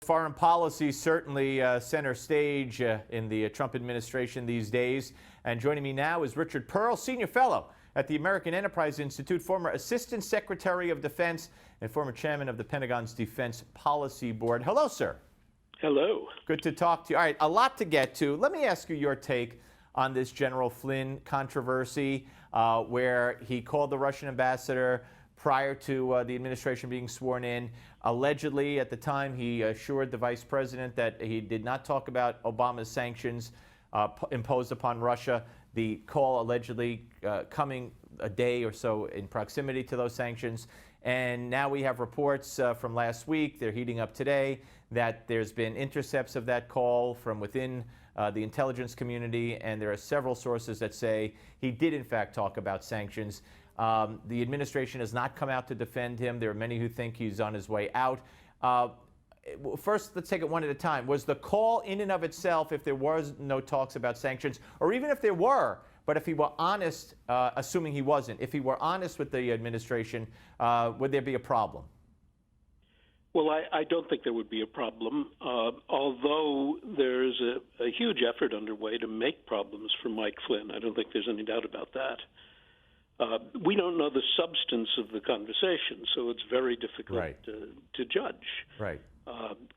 Foreign policy certainly center stage in the Trump administration these days. And joining me now is Richard Pearle, Senior Fellow at the American Enterprise Institute, former Assistant Secretary of Defense, and former Chairman of the Pentagon's Defense Policy Board. Hello, sir. Hello. Good to talk to you. All right, a lot to get to. Let me ask you your take on this General Flynn controversy, where he called the Russian ambassador prior to the administration being sworn in. Allegedly, at the time, he assured the vice president that he did not talk about Obama's sanctions imposed upon Russia. The call allegedly coming a day or so in proximity to those sanctions. And now we have reports from last week, they're heating up today, that there's been intercepts of that call from within the intelligence community, and there are several sources that say he did in fact talk about sanctions. The administration has not come out to defend him. There are many who think he's on his way out. First, let's take it one at a time. Was the call in and of itself, if there was no talks about sanctions, or even if there were, but if he were honest, assuming he wasn't, if he were honest with the administration, would there be a problem? Well, I don't think there would be a problem, although there's a huge effort underway to make problems for Mike Flynn. I don't think there's any doubt about that. We don't know the substance of the conversation, so it's very difficult to judge. Right.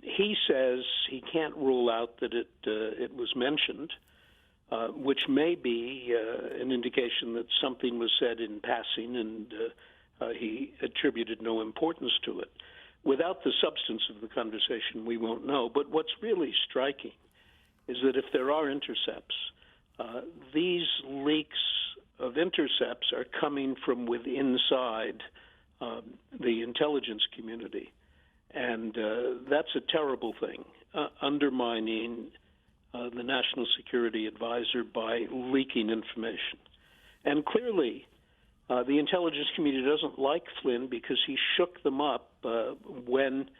He says he can't rule out that it was mentioned, which may be an indication that something was said in passing and he attributed no importance to it. Without the substance of the conversation, we won't know. But what's really striking is that if there are intercepts, these leaks of intercepts are coming from within inside the intelligence community. And that's a terrible thing, undermining the National Security Advisor by leaking information. And clearly, the intelligence community doesn't like Flynn because he shook them up when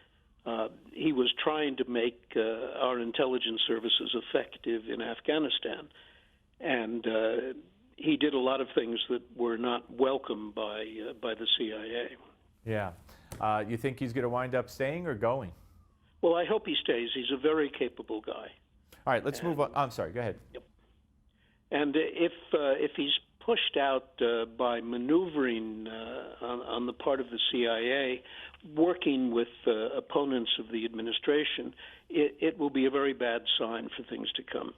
he was trying to make our intelligence services effective in Afghanistan. And he did a lot of things that were not welcome by the CIA. Yeah. You think he's going to wind up staying or going? Well, I hope he stays. He's a very capable guy. All right, let's move on. I'm sorry, go ahead. Yep. And if he's pushed out by maneuvering on the part of the CIA, working with opponents of the administration, it will be a very bad sign for things to come.